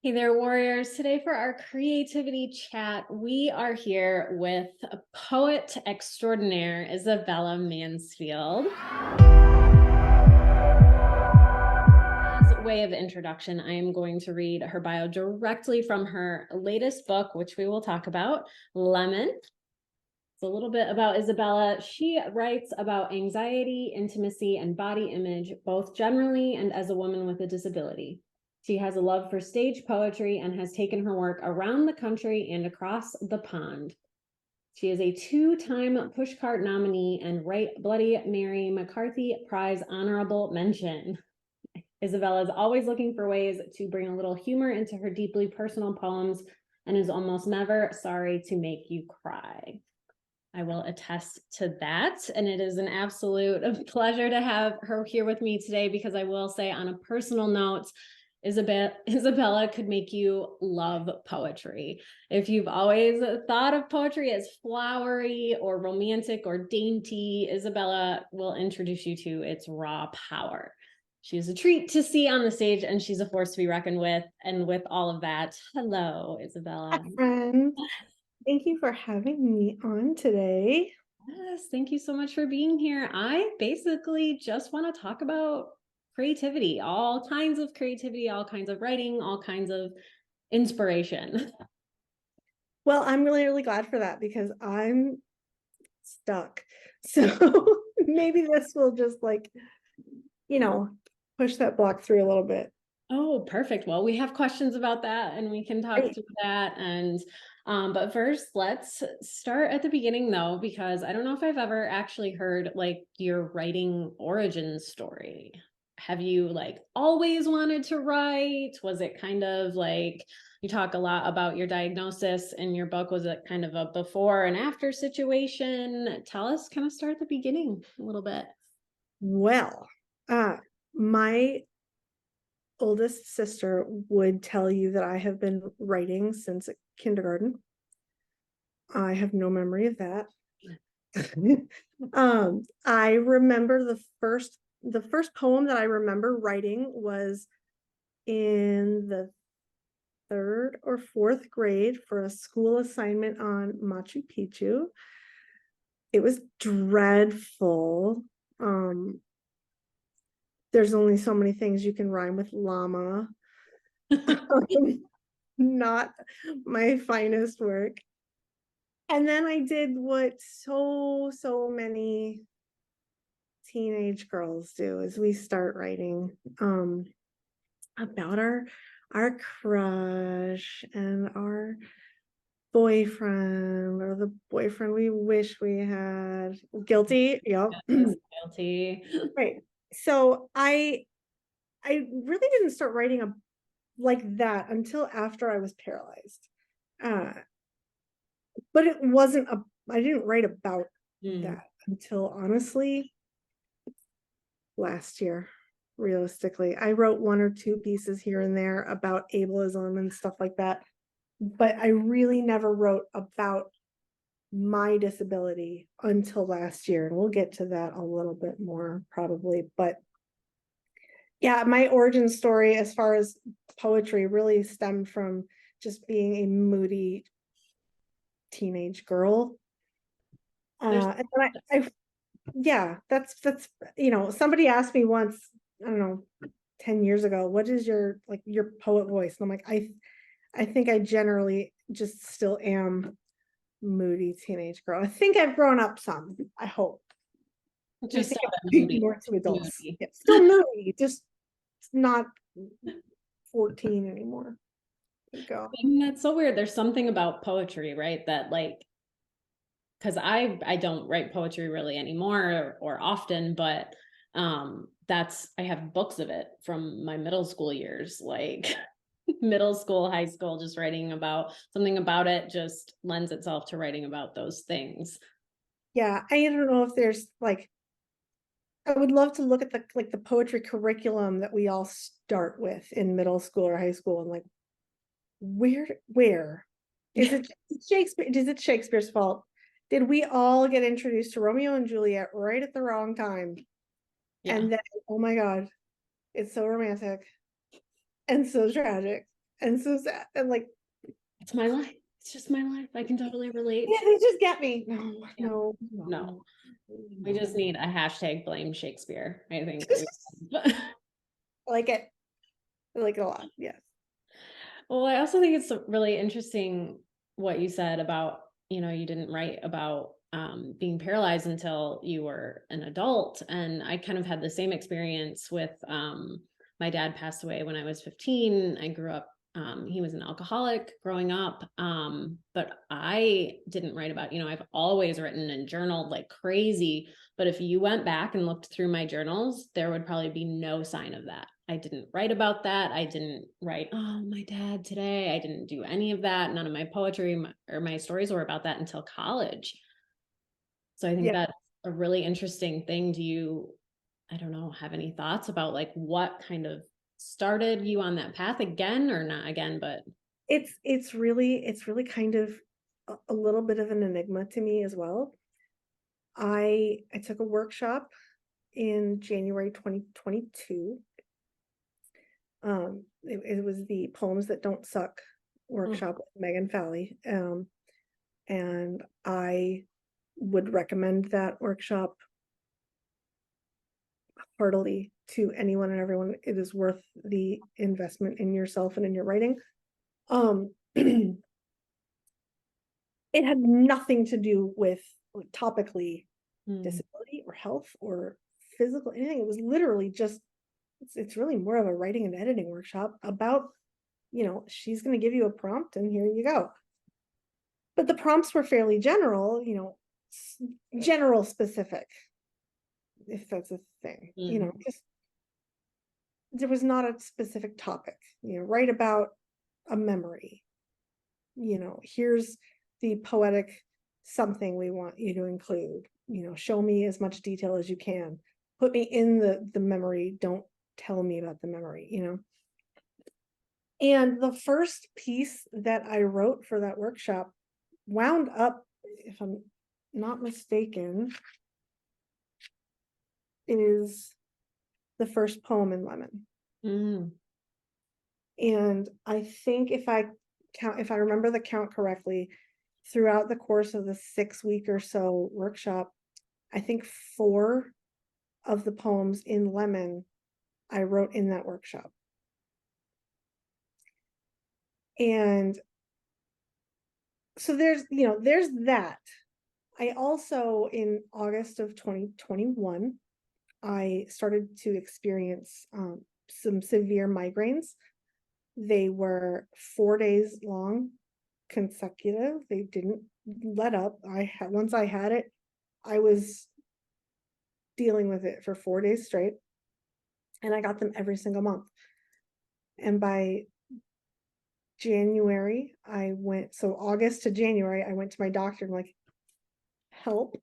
Hey there, warriors. Today for our creativity chat, we are here with a poet extraordinaire, Isabella Mansfield. As a way of introduction, I am going to read her bio directly from her latest book, which we will talk about, Lemon. It's a little bit about Isabella. She writes about anxiety, intimacy, and body image, both generally and as a woman with a disability. She has a love for stage poetry and has taken her work around the country and across the pond. She is a two-time Pushcart nominee and Bloody Mary McCarthy Prize honorable mention. Isabella is always looking for ways to bring a little humor into her deeply personal poems and is almost never sorry to make you cry. I will attest to that. And it is an absolute pleasure to have her here with me today, because I will say, on a personal note, Isabella could make you love poetry. If you've always thought of poetry as flowery or romantic or dainty, Isabella will introduce you to its raw power. She is a treat to see on the stage, and she's a force to be reckoned with. And with all of that, hello, Isabella. Hi, friend. Thank you for having me on today. Yes, thank you so much for being here. I basically just want to talk about creativity, all kinds of creativity, all kinds of writing, all kinds of inspiration. Well, I'm really, really glad for that because I'm stuck. So maybe this will just push that block through a little bit. Oh, perfect. Well, we have questions about that and we can talk Great. through that. And but first, let's start at the beginning though, because I don't know if I've ever actually heard like your writing origin story. Have you like always wanted to write? Was it kind of like, you talk a lot about your diagnosis in your book? Was it kind of a before and after situation? Tell us, kind of start at the beginning a little bit. Well, my oldest sister would tell you that I have been writing since kindergarten. I have no memory of that. I remember the first poem that I remember writing was in the third or fourth grade for a school assignment on Machu Picchu. It was dreadful. There's only so many things you can rhyme with llama. Not my finest work. And then I did what so many teenage girls do, is we start writing about our crush and our boyfriend, or the boyfriend we wish we had. Guilty. Yep. Yes, guilty. Right. So I really didn't start writing like that until after I was paralyzed. Uh, but it wasn't I didn't write about that until honestly last year. Realistically, I wrote one or two pieces here and there about ableism and stuff like that, but I really never wrote about my disability until last year. And we'll get to that a little bit more probably. But yeah, my origin story as far as poetry really stemmed from just being a moody teenage girl. And yeah, that's somebody asked me once, I don't know, 10 years ago, what is your poet voice? And I'm like, I think I generally just still am moody teenage girl. I think I've grown up some, I hope. Just Moody. More to adults. Moody. Yeah, still moody, just not 14 anymore. Go. And that's so weird. There's something about poetry, right? That like, because I don't write poetry really anymore or often, but I have books of it from my middle school years, like middle school, high school, just writing about something about it just lends itself to writing about those things. Yeah, I don't know if there's I would love to look at the poetry curriculum that we all start with in middle school or high school, and like where is it Shakespeare? Is it Shakespeare's fault? Did we all get introduced to Romeo and Juliet right at the wrong time? Yeah. And then, oh my God, it's so romantic and so tragic. and so sad. And like, It's my life. It's just my life. I can totally relate. yeah, they just get me. Yeah. No, No. We just need a hashtag blame Shakespeare. I think. I like it. I like it a lot. Yes. Well, I also think it's really interesting what you said about, you didn't write about being paralyzed until you were an adult. And I kind of had the same experience with my dad passed away when I was 15. I grew up, he was an alcoholic growing up. But I didn't write about, I've always written and journaled like crazy. But if you went back and looked through my journals, there would probably be no sign of that. I didn't write about that. I didn't write, oh, my dad today. I didn't do any of that. None of my poetry or my stories were about that until college. So I think Yeah. that's a really interesting thing. Do you, I don't know, have any thoughts about like what kind of started you on that path again or not again, but It's really kind of a little bit of an enigma to me as well. I took a workshop in January 2022. It was the Poems That Don't Suck workshop with Megan Falley. And I would recommend that workshop heartily to anyone and everyone. It is worth the investment in yourself and in your writing. It had nothing to do with topically disability or health or physical anything. It was literally just it's really more of a writing and editing workshop about, she's going to give you a prompt and here you go. But the prompts were fairly general, general specific, if that's a thing, just there was not a specific topic, write about a memory, here's the poetic something we want you to include, show me as much detail as you can, put me in the memory, don't tell me about the memory, And the first piece that I wrote for that workshop wound up, if I'm not mistaken, is the first poem in Lemon. And I think if I remember the count correctly, throughout the course of the 6-week or so workshop, I think 4 of the poems in Lemon I wrote in that workshop. And so there's that. I also, in August of 2021, I started to experience some severe migraines. They were 4 days long, consecutive. They didn't let up. Once I had it, I was dealing with it for 4 days straight, and I got them every single month. And by January, so August to January, I went to my doctor and like, help.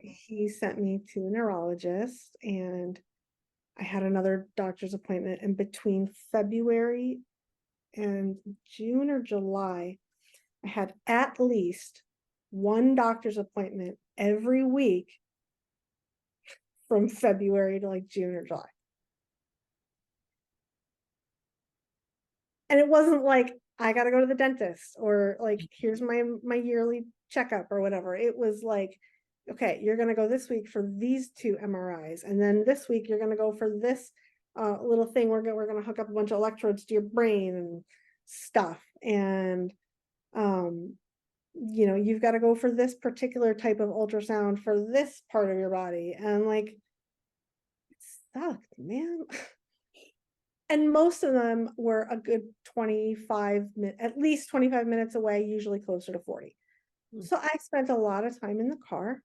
He sent me to a neurologist, and I had another doctor's appointment. And between February and June or July, I had at least one doctor's appointment every week from February to like June or July. And it wasn't like I got to go to the dentist or like here's my yearly checkup or whatever. It was like, okay, you're going to go this week for these 2 MRIs, and then this week you're going to go for this little thing. We're going to hook up a bunch of electrodes to your brain and stuff, and you've got to go for this particular type of ultrasound for this part of your body, and like it sucked, man. And most of them were a good 25 minutes, at least 25 minutes away, usually closer to 40. So I spent a lot of time in the car.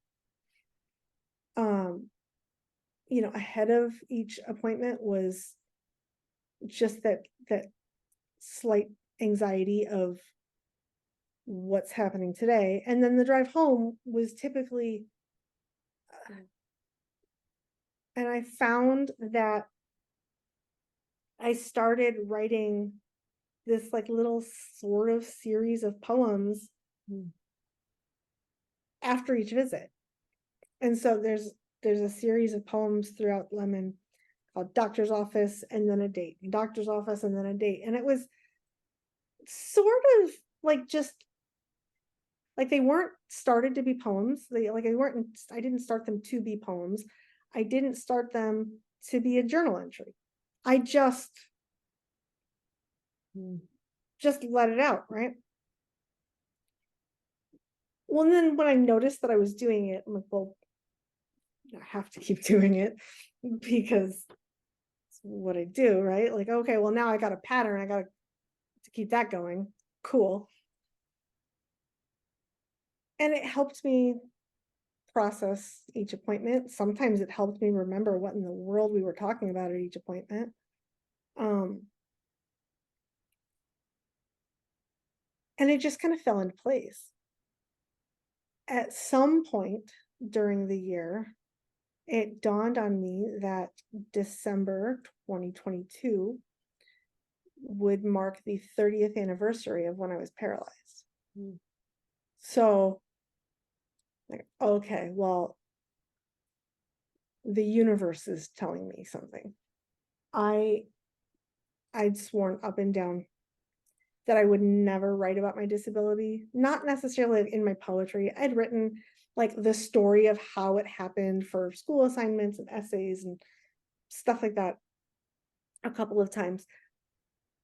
Ahead of each appointment was just that slight anxiety of what's happening today. And then the drive home was typically, and I found that I started writing this like little sort of series of poems after each visit. And so there's a series of poems throughout Lemon called Doctor's Office and then a date, doctor's office and then a date. And it was sort of like just like they weren't started to be poems. I didn't start them to be poems. I didn't start them to be a journal entry. I Mm. just let it out, right? Well, and then when I noticed that I was doing it, I'm like, well, I have to keep doing it because it's what I do, right? Like, okay, well, now I got a pattern. I got to keep that going. Cool. And it helped me process each appointment. Sometimes it helped me remember what in the world we were talking about at each appointment. And it just kind of fell into place. At some point during the year, it dawned on me that December 2022 would mark the 30th anniversary of when I was paralyzed. Mm. So, like, okay, well, the universe is telling me something. I'd sworn up and down that I would never write about my disability, not necessarily in my poetry. I'd written like the story of how it happened for school assignments and essays and stuff like that a couple of times.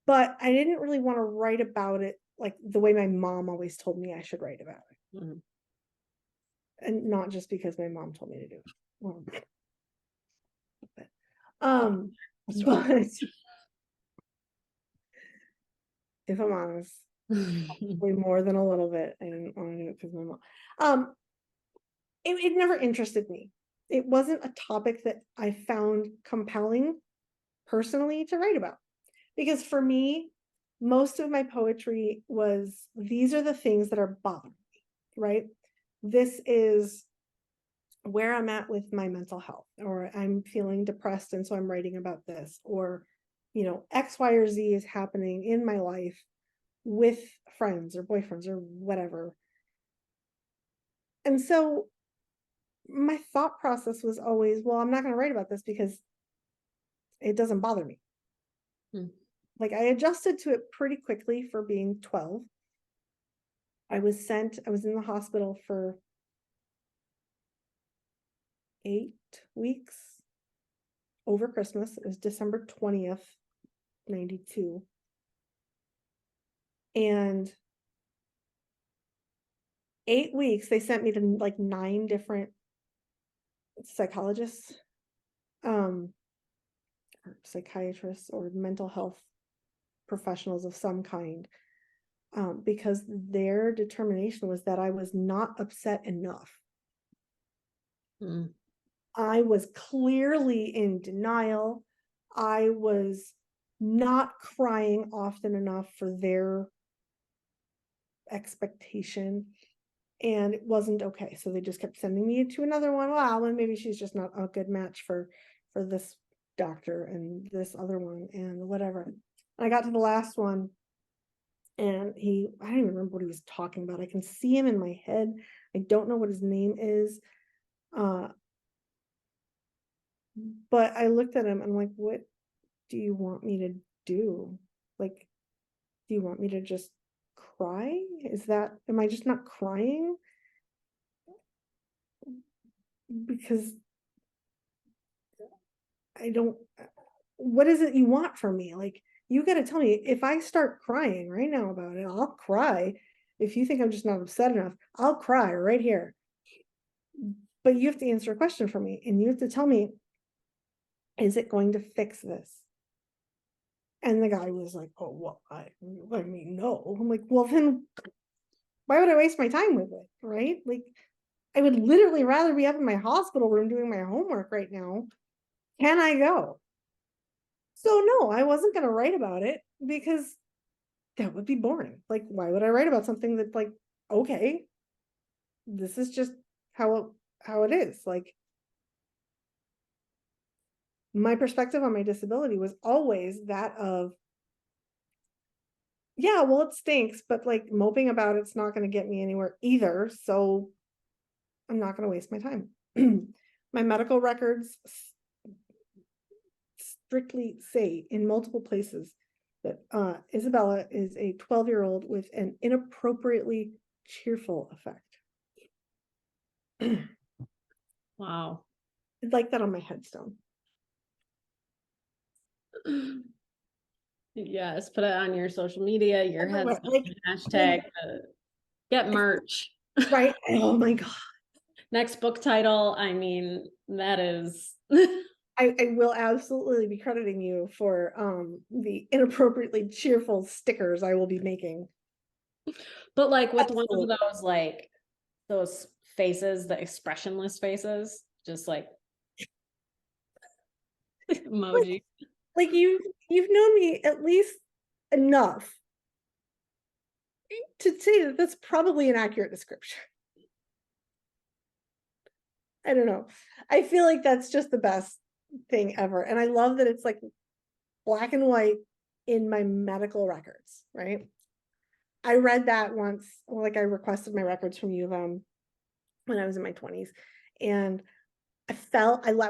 But I didn't really want to write about it like the way my mom always told me I should write about it. Mm. And not just because my mom told me to do it. Well, but, but if I'm honest, way more than a little bit, I didn't want to do it because my mom. It never interested me. It wasn't a topic that I found compelling personally to write about. Because for me, most of my poetry was, these are the things that are bothering me, right? This is where I'm at with my mental health, or I'm feeling depressed and so I'm writing about this, or, X, Y, or Z is happening in my life with friends or boyfriends or whatever. And so my thought process was always, well, I'm not going to write about this because it doesn't bother me. Hmm. Like, I adjusted to it pretty quickly for being 12. I was in the hospital for 8 weeks over Christmas. It was December 20th, 92. And 8 weeks, they sent me to like 9 different psychologists, or psychiatrists, or mental health professionals of some kind, because their determination was that I was not upset enough. Mm. I was clearly in denial. I was not crying often enough for their expectation, and it wasn't okay. So they just kept sending me to another one. Wow, and maybe she's just not a good match for this doctor and this other one and whatever. I got to the last one, and I don't even remember what he was talking about. I can see him in my head. I don't know what his name is. But I looked at him and I'm like, what do you want me to do? Like, do you want me to just cry? Am I just not crying? Because what is it you want from me? Like, you got to tell me. If I start crying right now about it, I'll cry. If you think I'm just not upset enough, I'll cry right here. But you have to answer a question for me, and you have to tell me, is it going to fix this? And the guy was like, oh, well, I mean, no. I'm like, well, then why would I waste my time with it? Right? Like, I would literally rather be up in my hospital room doing my homework right now. Can I go? So no, I wasn't going to write about it because that would be boring. Like, why would I write about something that's like, okay, this is just how it is. Like, my perspective on my disability was always that of, yeah, well, it stinks, but like moping about it's not going to get me anywhere either. So I'm not going to waste my time. My medical records strictly say in multiple places that Isabella is a 12-year-old with an inappropriately cheerful effect. Wow. I'd like that on my headstone. Yes, put it on your social media, your Everywhere, headstone, hashtag, get merch. right? Oh my God. Next book title, I mean, that is. I will absolutely be crediting you for the inappropriately cheerful stickers I will be making. But like with one of Absolutely. those, like those faces, the expressionless faces, just like emoji. Like you've known me at least enough to say that that's probably an accurate description. I don't know. I feel like that's just the best thing ever. And I love that it's like black and white in my medical records, right? I read that once, like I requested my records from U of M when I was in my 20s. And I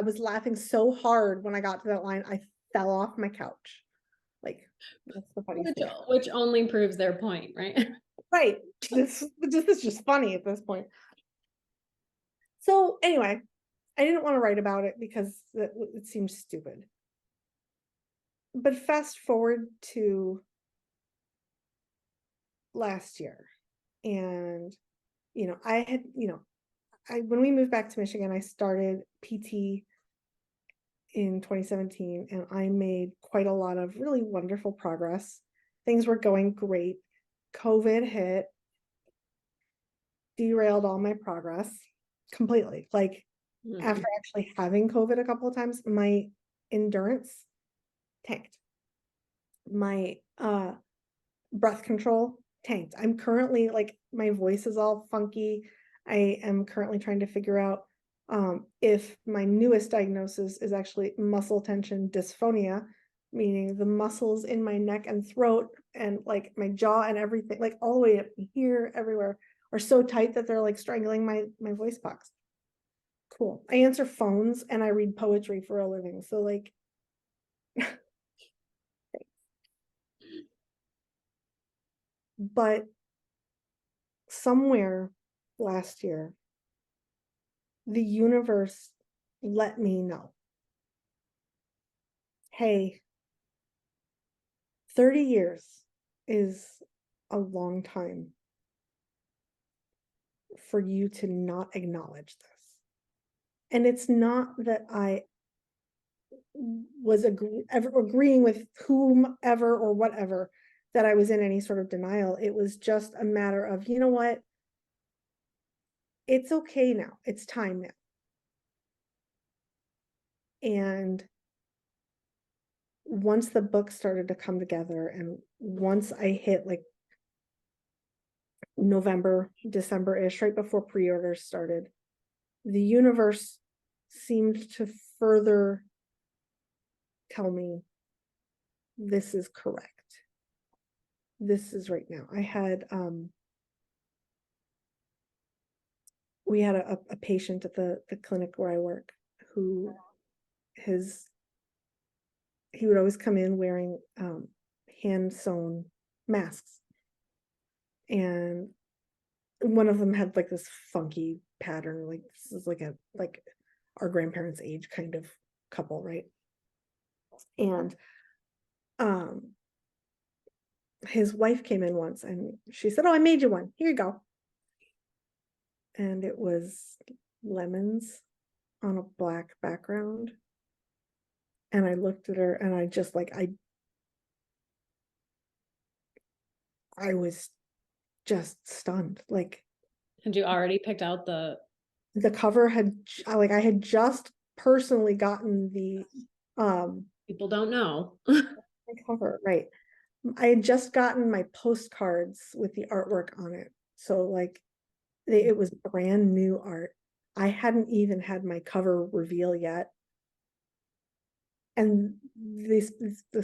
was laughing so hard when I got to that line, I fell off my couch. Like, that's the funniest thing. Which only proves their point, right? Right. This is just funny at this point. So anyway, I didn't want to write about it because it seems stupid. But fast forward to last year, and when we moved back to Michigan, I started PT in 2017, and I made quite a lot of really wonderful progress. Things were going great. COVID hit, derailed all my progress completely. Like after actually having COVID a couple of times, my endurance tanked. My breath control tanked. I'm currently like my voice is all funky. I am currently trying to figure out if my newest diagnosis is actually muscle tension dysphonia, meaning the muscles in my neck and throat and like my jaw and everything, like all the way up here, everywhere, are so tight that they're like strangling my voice box. Cool. I answer phones and I read poetry for a living. So like but somewhere last year, the universe let me know, hey, 30 years is a long time for you to not acknowledge this. And it's not that I was agreeing with whomever or whatever, that I was in any sort of denial. It was just a matter of, you know what? It's okay now. It's time now. And once the book started to come together, and once I hit like November, December-ish, right before pre-orders started, the universe seemed to further tell me this is correct. This is right now. We had a patient at the clinic where I work who he would always come in wearing hand sewn masks, and one of them had like this funky pattern, like this is like our grandparents' age kind of couple, right? And his wife came in once and she said, oh, I made you one, here you go. And it was lemons on a black background. And I looked at her and I just like I was just stunned. Like, Had you already picked out the cover had, like, I had just personally gotten the people don't know? cover, right? I had just gotten my postcards with the artwork on it. So like it was brand new art. I hadn't even had my cover reveal yet. And this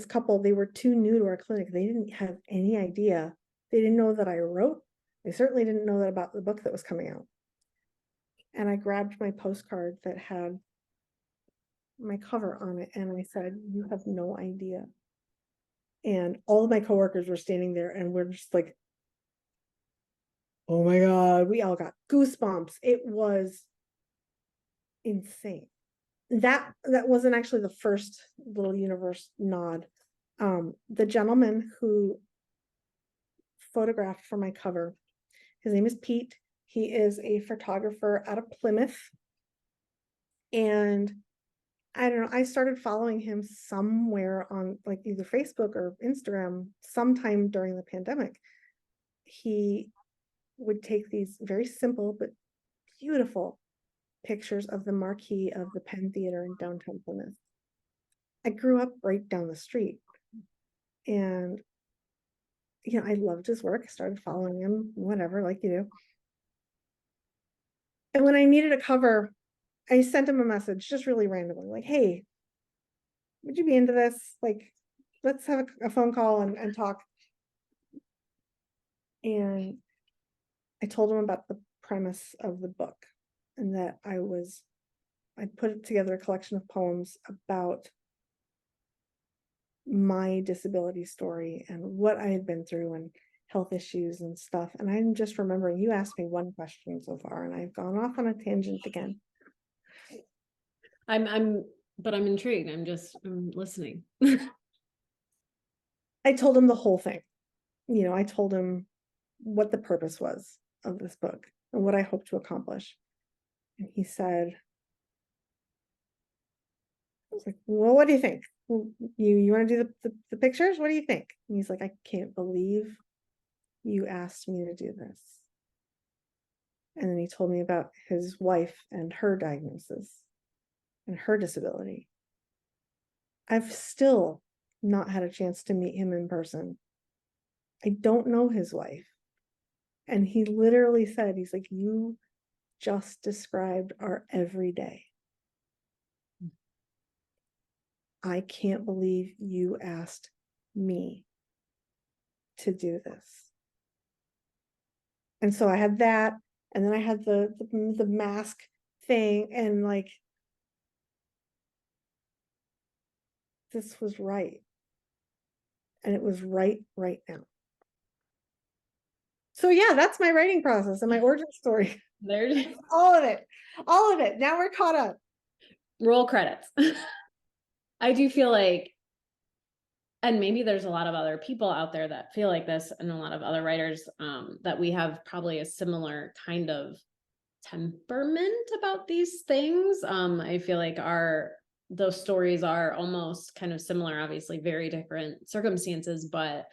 couple, they were too new to our clinic. They didn't have any idea. They didn't know that I wrote. They certainly didn't know that about the book that was coming out. And I grabbed my postcard that had my cover on it and I said, you have no idea And all of my coworkers were standing there and we're just like, oh my God, we all got goosebumps. It was insane. That wasn't actually the first little universe nod. The gentleman who photographed for my cover, his name is Pete. He is a photographer out of Plymouth. And I don't know, I started following him somewhere on like either Facebook or Instagram sometime during the pandemic. He would take these very simple but beautiful pictures of the marquee of the Penn Theater in downtown Plymouth. I grew up right down the street, and I loved his work. I started following him, whatever, like you do. And when I needed a cover, I sent him a message just really randomly, like, hey, would you be into this? Like, let's have a phone call and talk. And I told him about the premise of the book and that I put together a collection of poems about my disability story and what I had been through and health issues and stuff. And I'm just remembering you asked me one question so far and I've gone off on a tangent again. But I'm intrigued. I'm listening. I told him the whole thing. I told him what the purpose was of this book and what I hope to accomplish. And he said, I was like, well, what do you think? You want to do the pictures? What do you think? And he's like, I can't believe you asked me to do this. And then he told me about his wife and her diagnosis and her disability. I've still not had a chance to meet him in person. I don't know his wife. And he literally said, he's like, you just described our everyday. I can't believe you asked me to do this. And so I had that, and then I had the mask thing, and like, this was right. And it was right now. So yeah, that's my writing process and my origin story. There's All of it. Now we're caught up. roll credits. I do feel like, and maybe there's a lot of other people out there that feel like this, and a lot of other writers, that we have probably a similar kind of temperament about these things. I feel like those stories are almost kind of similar, obviously very different circumstances, but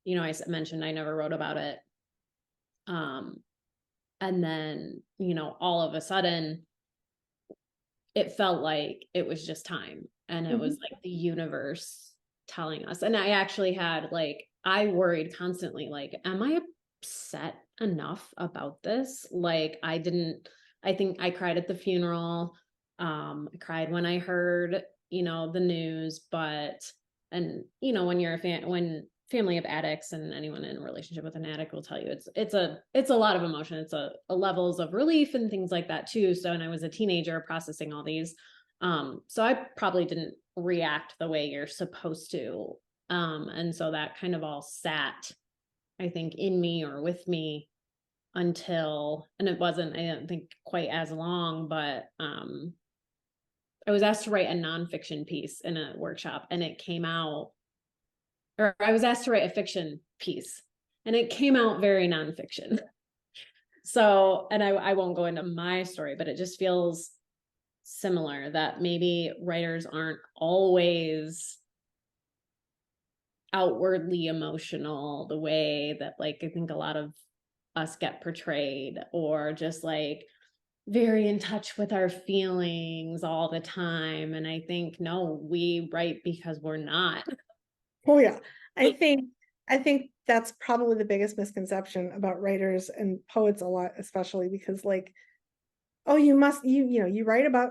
I mentioned I never wrote about it. And then, all of a sudden it felt like it was just time, and it was like the universe telling us. And I actually had I worried constantly, like, am I upset enough about this? Like, I think I cried at the funeral. I cried when I heard, the news, and when you're when family of addicts, and anyone in a relationship with an addict will tell you it's a lot of emotion. It's a levels of relief and things like that too. So, and I was a teenager processing all these. So I probably didn't react the way you're supposed to. And so that kind of all sat, I think, in me or with me until, and it wasn't, I don't think, quite as long, but I was asked to write a nonfiction piece in a workshop, and it came out, or I was asked to write a fiction piece, and it came out very nonfiction. So, and I won't go into my story, but it just feels similar that maybe writers aren't always outwardly emotional the way that I think a lot of us get portrayed, or just very in touch with our feelings all the time. And I think, no, we write because we're not. Oh yeah. I think that's probably the biggest misconception about writers and poets a lot, especially because oh, you write about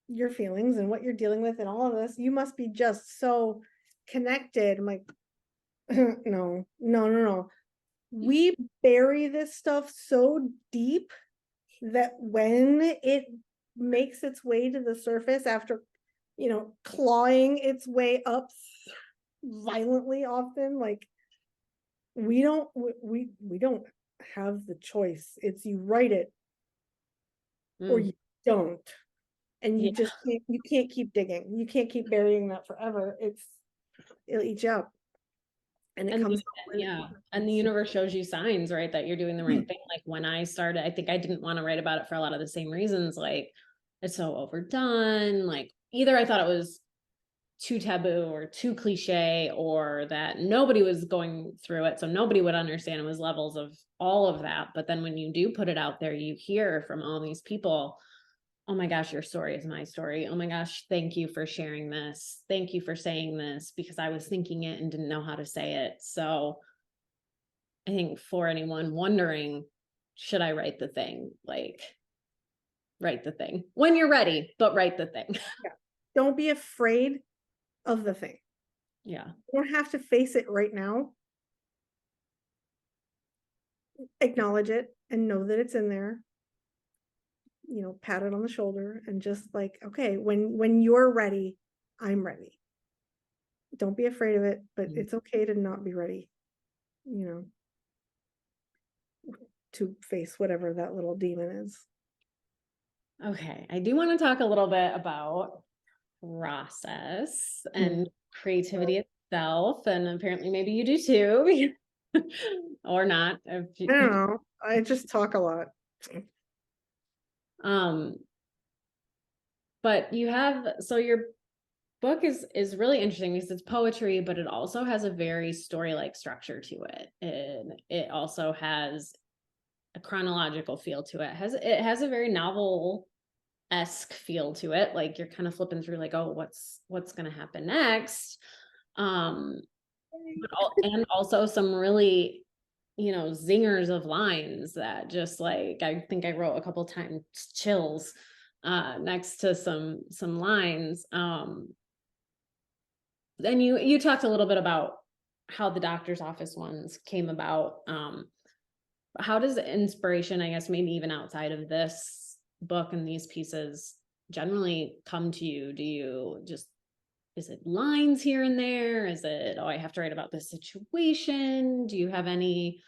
your feelings and what you're dealing with and all of this. You must be just so connected. I'm like, no. We bury this stuff so deep that when it makes its way to the surface after, clawing its way up violently often. Like we don't have the choice. It's you write it or Mm. you don't. And Yeah. you can't keep digging. You can't keep burying that forever. It'll eat you up. And it And comes out when yeah, and the universe shows you signs, right, that you're doing the right thing. Like when I started, I think I didn't want to write about it for a lot of the same reasons. Like it's so overdone. Like either I thought it was too taboo or too cliche, or that nobody was going through it, so nobody would understand. It was levels of all of that. But then when you do put it out there, you hear from all these people, oh my gosh, your story is my story. Oh my gosh, thank you for sharing this. Thank you for saying this, because I was thinking it and didn't know how to say it. So I think for anyone wondering, should I write the thing? Like, write the thing when you're ready, but write the thing. Yeah. Don't be afraid of the thing. Yeah. You don't have to face it right now. Acknowledge it and know that it's in there. You know, pat it on the shoulder and just like, okay, when you're ready, I'm ready. Don't be afraid of it, but it's okay to not be ready, you know, to face whatever that little demon is. Okay. I do want to talk a little bit about process and creativity itself. And apparently maybe you do too. Or not. I don't know. I just talk a lot. Um, but you have, so your book is really interesting because it's poetry, but it also has a very story-like structure to it. And it also has a chronological feel to it. It has a very novel-esque feel to it. Like you're kind of flipping through like, oh, what's gonna happen next? Um, and also some really, zingers of lines that just like, I think I wrote a couple times chills next to some lines. And you talked a little bit about how the doctor's office ones came about. How does inspiration, I guess, maybe even outside of this book and these pieces generally come to you? Do you just, is it lines here and there? Is it, oh, I have to write about this situation? Do you have any?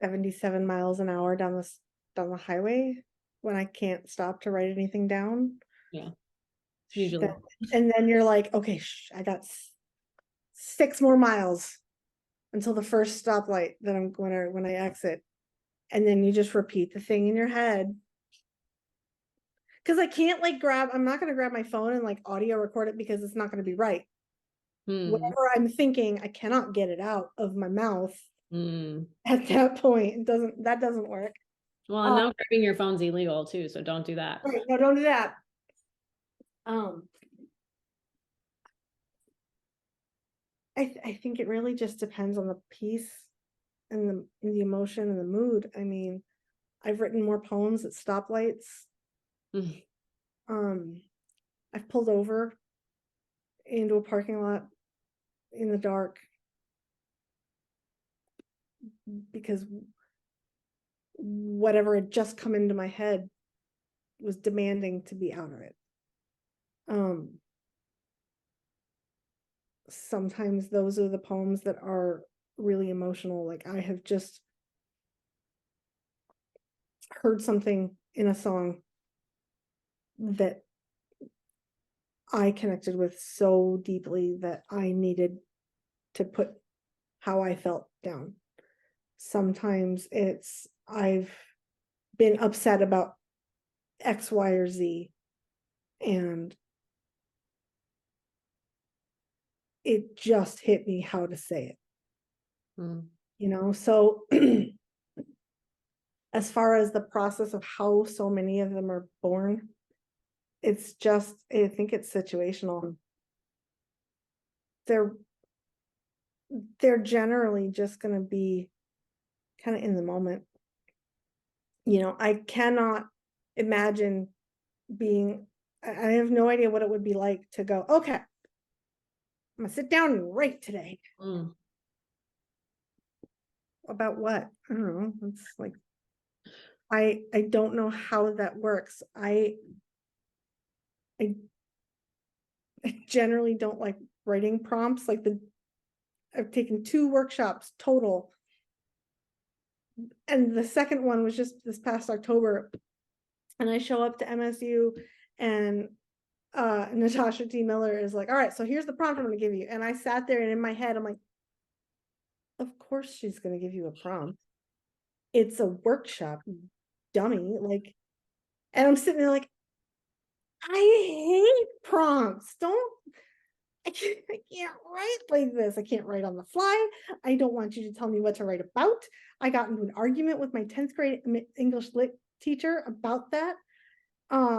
77 miles an hour down the highway when I can't stop to write anything down. Yeah, usually. And then you're like, okay, I got 6 more miles until the first stoplight that I'm going to when I exit. And then you just repeat the thing in your head. Because I can't like I'm not going to grab my phone and like audio record it because it's not going to be right. Whatever I'm thinking, I cannot get it out of my mouth at that point. That doesn't work. Well, and now grabbing your phone's illegal too, so don't do that. Right, no, don't do that. I think it really just depends on the piece and the emotion and the mood. I mean, I've written more poems at stoplights. I've pulled over into a parking lot in the dark because whatever had just come into my head was demanding to be out of it. Sometimes those are the poems that are really emotional. Like I have just heard something in a song that I connected with so deeply that I needed to put how I felt down. Sometimes it's I've been upset about X, Y, or Z, and it just hit me how to say it. So as far as the process of how so many of them are born, it's just, I think it's situational. They're generally just going to be kind of in the moment. I cannot imagine I have no idea what it would be like to go, okay, I'm gonna sit down and write today. About what? I don't know. It's like, I don't know how that works. I I generally don't like writing prompts. I've taken 2 workshops total. And the second one was just this past October. And I show up to MSU and Natasha T. Miller is like, all right, so here's the prompt I'm gonna give you. And I sat there and in my head, I'm like, of course she's gonna give you a prompt. It's a workshop, dummy. Like, and I'm sitting there like, I hate prompts. I can't write like this. I can't write on the fly. I don't want you to tell me what to write about. I got into an argument with my 10th grade English lit teacher about that.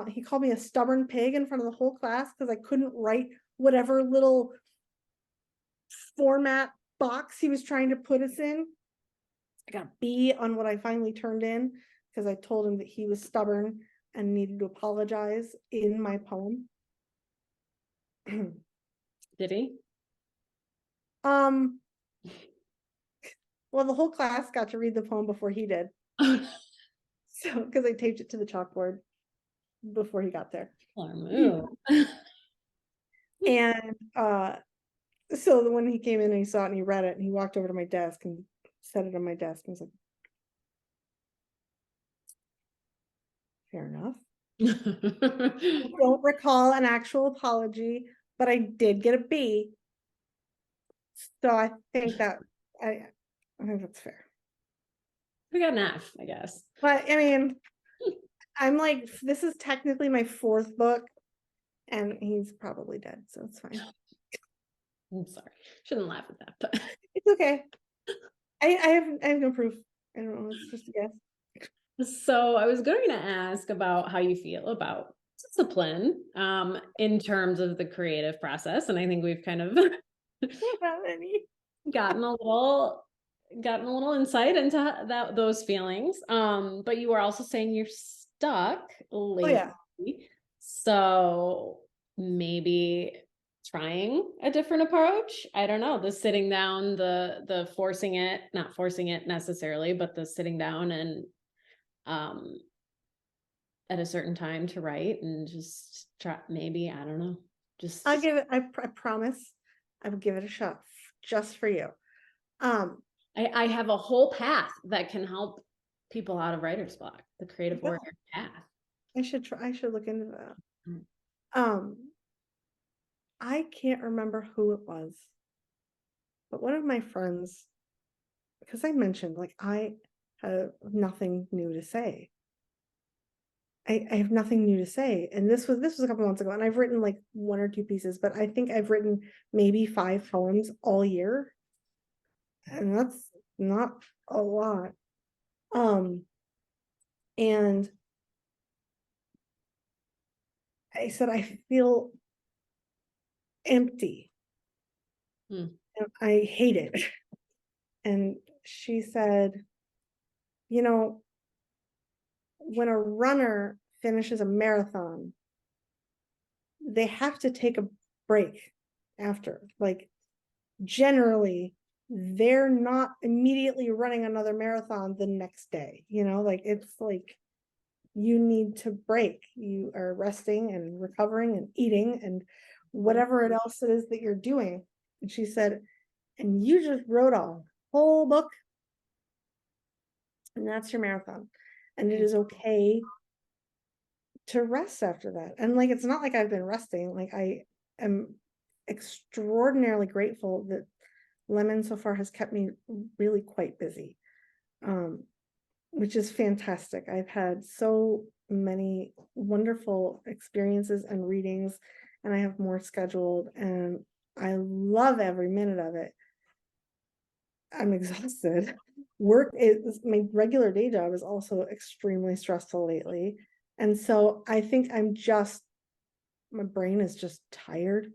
He called me a stubborn pig in front of the whole class because I couldn't write whatever little format box he was trying to put us in. I got a B on what I finally turned in because I told him that he was stubborn and needed to apologize in my poem. Did he? Well, the whole class got to read the poem before he did. So, because I taped it to the chalkboard before he got there. And so when he came in and he saw it and he read it and he walked over to my desk and set it on my desk and was like, fair enough. I don't recall an actual apology, but I did get a B. So I think that I think that's fair. We got an F, I guess. But I mean, I'm like, this is technically my 4th book, and he's probably dead, so it's fine. I'm sorry. Shouldn't laugh at that, but it's okay. I have no proof. I don't know, it's just a guess. So I was going to ask about how you feel about discipline in terms of the creative process. And I think we've kind of gotten a little insight into those feelings. But you were also saying you're stuck lately. Oh, yeah. So maybe trying a different approach. I don't know, the sitting down, the forcing it, not forcing it necessarily, but the sitting down and at a certain time to write and just try, maybe, I don't know, just I'll give it, I promise I will give it a shot just for you. I have a whole path that can help people out of writer's block, the creative warrior path. I should look into that. I can't remember who it was, but one of my friends, because I mentioned like I have nothing new to say. I have nothing new to say. And this was a couple months ago, and I've written like 1 or 2 pieces, but I think I've written maybe 5 poems all year. And that's not a lot. And I said, I feel empty. And I hate it. And she said, you know, when a runner finishes a marathon, they have to take a break after. Like, generally, they're not immediately running another marathon the next day. Like, it's like you need to break. You are resting and recovering and eating and whatever else it is that you're doing. And she said, and you just wrote a whole book, and that's your marathon. And it is okay to rest after that. And like, it's not like I've been resting. Like, I am extraordinarily grateful that Lemon so far has kept me really quite busy, which is fantastic. I've had so many wonderful experiences and readings, and I have more scheduled, and I love every minute of it. I'm exhausted. Work is my regular day job is also extremely stressful lately. And so I think my brain is just tired.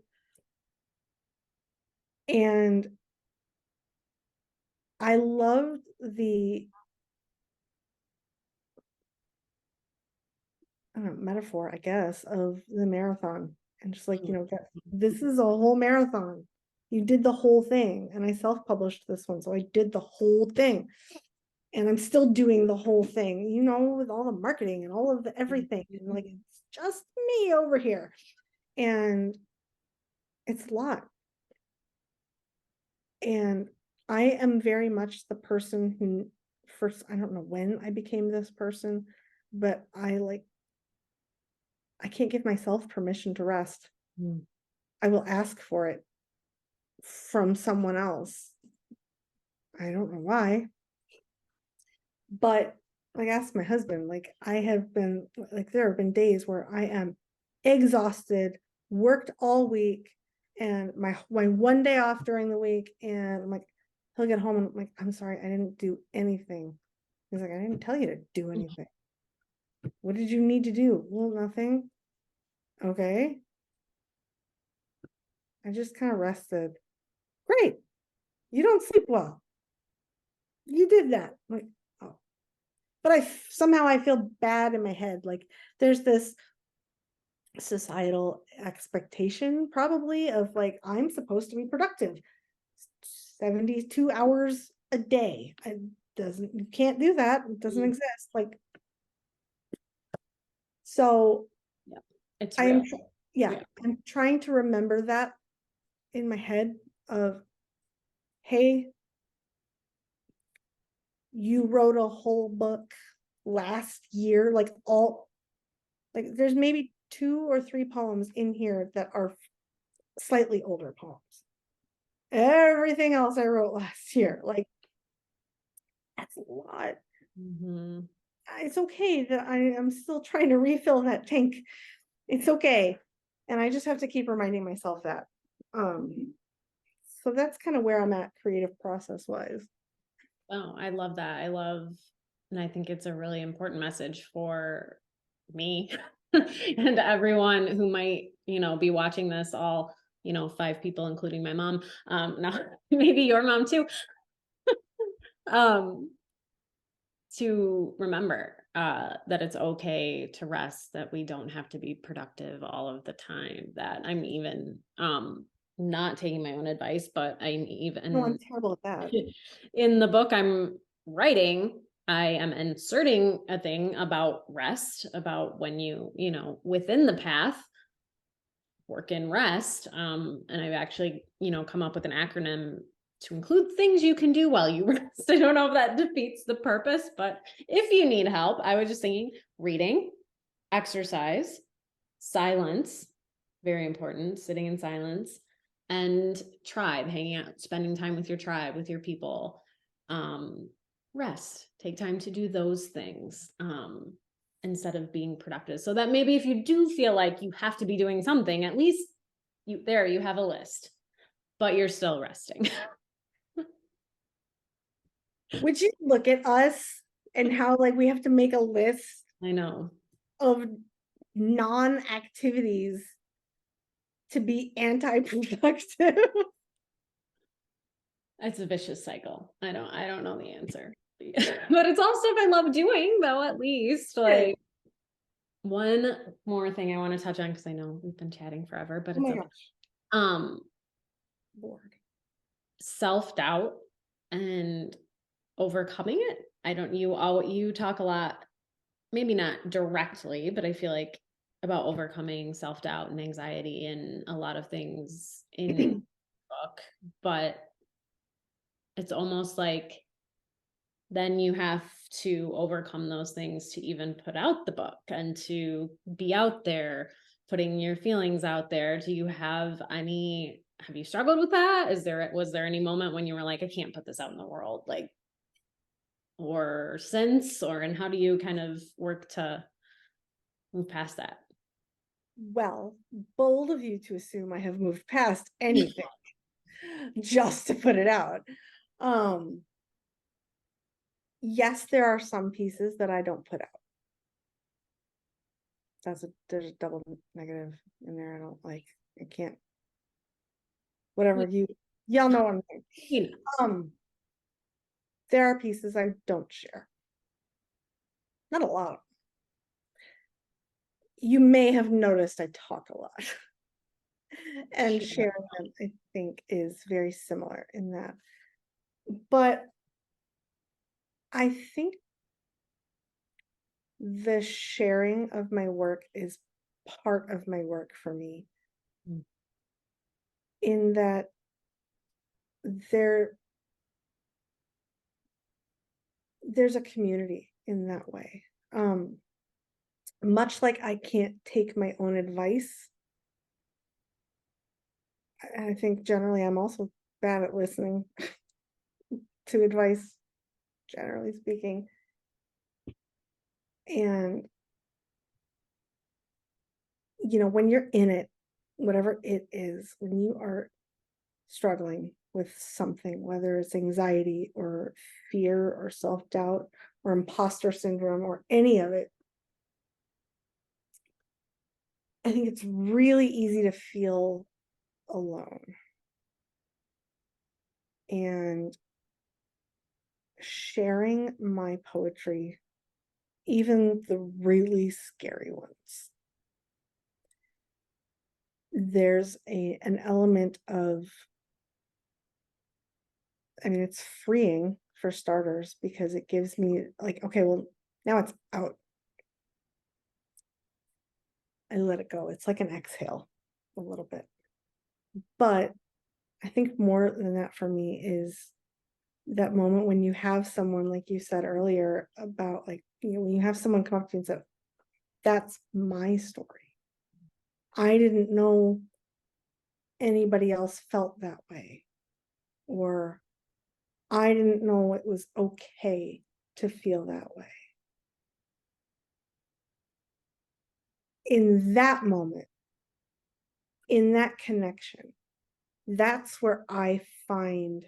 And I loved the metaphor, I guess, of the marathon. And just like, this is a whole marathon. You did the whole thing. And I self-published this one. So I did the whole thing. And I'm still doing the whole thing, with all the marketing and all of the everything. And like, it's just me over here. And It's a lot. And I am very much the person who first, I don't know when I became this person, but I can't give myself permission to rest. Mm. I will ask for it from someone else. I don't know why. But like I asked my husband, like I have been like there have been days where I am exhausted, worked all week, and my one day off during the week, and I'm like, he'll get home and I'm like, I'm sorry, I didn't do anything. He's like, I didn't tell you to do anything. What did you need to do? Well, nothing. Okay. I just kind of rested. Great. You don't sleep well. You did that. I'm like, oh. But somehow I feel bad in my head. Like there's this societal expectation probably of like I'm supposed to be productive 72 hours a day. You can't do that. It doesn't exist. Like so Yeah, it's I'm real. yeah, Yeah. I'm trying to remember that in my head of, hey, you wrote a whole book last year, like there's maybe 2 or 3 poems in here that are slightly older poems. Everything else I wrote last year, like that's a lot. Mm-hmm. It's okay that I am still trying to refill that tank. It's okay. And I just have to keep reminding myself that. So that's kind of where I'm at creative process wise. Oh, I love that. And I think it's a really important message for me and everyone who might, be watching this, all, 5 people, including my mom. Now maybe your mom too. Um, to remember that it's okay to rest, that we don't have to be productive all of the time, that I'm even not taking my own advice, but I'm No, I'm even terrible at that. in the book I'm writing, I am inserting a thing about rest, about when within the path, work and rest. And I've actually, come up with an acronym to include things you can do while you rest. I don't know if that defeats the purpose, but if you need help, I was just thinking reading, exercise, silence, very important, sitting in silence, and tribe, hanging out, spending time with your tribe, with your people. Rest, take time to do those things. Instead of being productive. So that maybe if you do feel like you have to be doing something, at least you have a list, but you're still resting. Would you look at us and how like we have to make a list I know. of non-activities to be anti-productive? It's a vicious cycle. I don't know the answer. But it's all stuff I love doing though, at least. Like one more thing I want to touch on, because I know we've been chatting forever, but Oh it's my okay. gosh. Bored. Self-doubt and overcoming it. You talk a lot, maybe not directly, but I feel like about overcoming self-doubt and anxiety and a lot of things in the book, but it's almost like then you have to overcome those things to even put out the book and to be out there putting your feelings out there. Have you struggled with that? Was there any moment when you were like, I can't put this out in the world, like, or since, and how do you kind of work to move past that? Well, bold of you to assume I have moved past anything just to put it out. Yes, there are some pieces that I don't put out. There's a double negative in there. I don't like. I can't. Whatever y'all know what I'm saying. There are pieces I don't share. Not a lot. You may have noticed I talk a lot. And sharing them, I think, is very similar in that. But I think the sharing of my work is part of my work for me. in that there's a community in that way. Much like I can't take my own advice, I think generally I'm also bad at listening to advice, generally speaking. And, when you're in it, whatever it is, when you are struggling with something, whether it's anxiety or fear or self-doubt or imposter syndrome or any of it, I think it's really easy to feel alone. And sharing my poetry, even the really scary ones, there's an element of, it's freeing for starters, because it gives me like, okay, well, now it's out. I let it go. It's like an exhale a little bit. But I think more than that for me is that moment when you have someone, like you said earlier, about like, when you have someone come up to you and say, that's my story. I didn't know anybody else felt that way. Or I didn't know it was okay to feel that way. In that moment, in that connection, that's where I find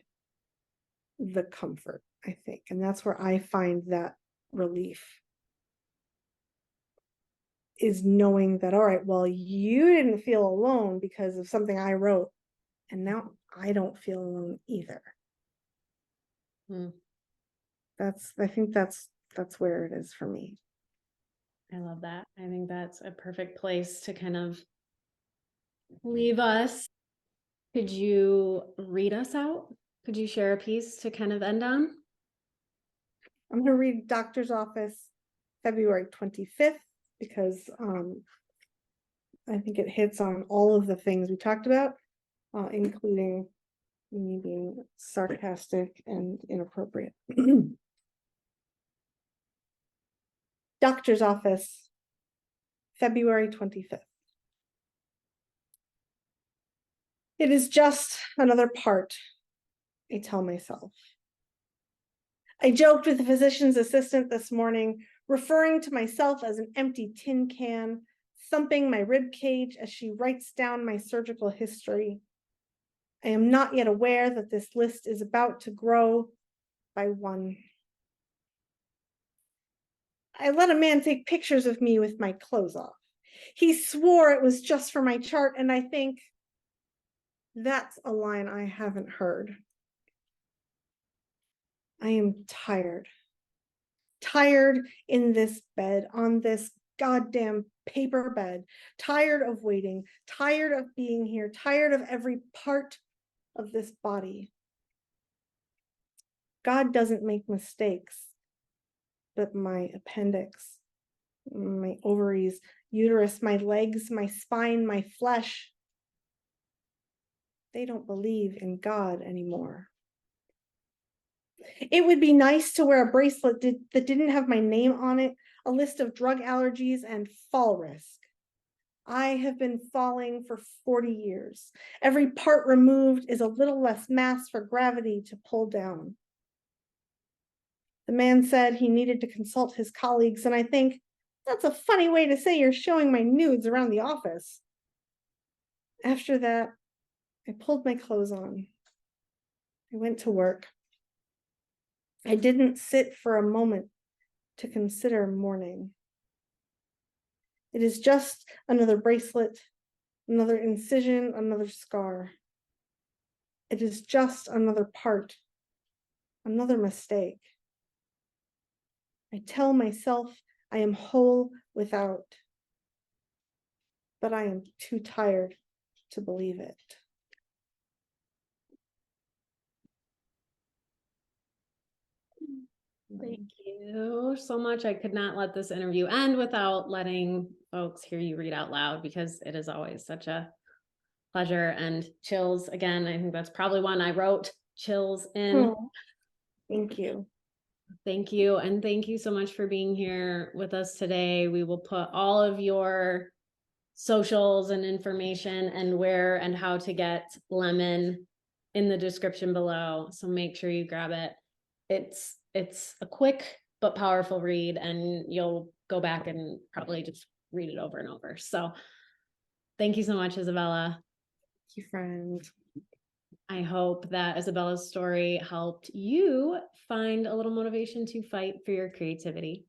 the comfort, I think. And that's where I find that relief, is knowing that, all right, well, you didn't feel alone because of something I wrote, and now I don't feel alone either. I think that's where it is for me. I love that. I think that's a perfect place to kind of leave us. Could you read us out? Could you share a piece to kind of end on? I'm going to read Doctor's Office, February 25th, because I think it hits on all of the things we talked about, including me being sarcastic and inappropriate. Doctor's Office, February 25th. It is just another part, I tell myself. I joked with the physician's assistant this morning, referring to myself as an empty tin can, thumping my rib cage as she writes down my surgical history. I am not yet aware that this list is about to grow by one. I let a man take pictures of me with my clothes off. He swore it was just for my chart, and I think that's a line I haven't heard. I am tired. Tired in this bed, on this goddamn paper bed, tired of waiting, tired of being here, tired of every part of this body. God doesn't make mistakes, but my appendix, my ovaries, uterus, my legs, my spine, my flesh, they don't believe in God anymore. It would be nice to wear a bracelet that didn't have my name on it, a list of drug allergies and fall risk. I have been falling for 40 years. Every part removed is a little less mass for gravity to pull down. The man said he needed to consult his colleagues, and I think, that's a funny way to say you're showing my nudes around the office. After that, I pulled my clothes on. I went to work. I didn't sit for a moment to consider mourning. It is just another bracelet, another incision, another scar. It is just another part, another mistake. I tell myself I am whole without, but I am too tired to believe it. Thank you so much. I could not let this interview end without letting folks hear you read out loud, because it is always such a pleasure. And chills, again, I think that's probably one I wrote chills in. Oh, thank you. Thank you. And thank you so much for being here with us today. We will put all of your socials and information and where and how to get Lemon in the description below. So make sure you grab it. It's a quick but powerful read, and you'll go back and probably just read it over and over. So thank you so much, Isabella. Thank you, friend. I hope that Isabella's story helped you find a little motivation to fight for your creativity.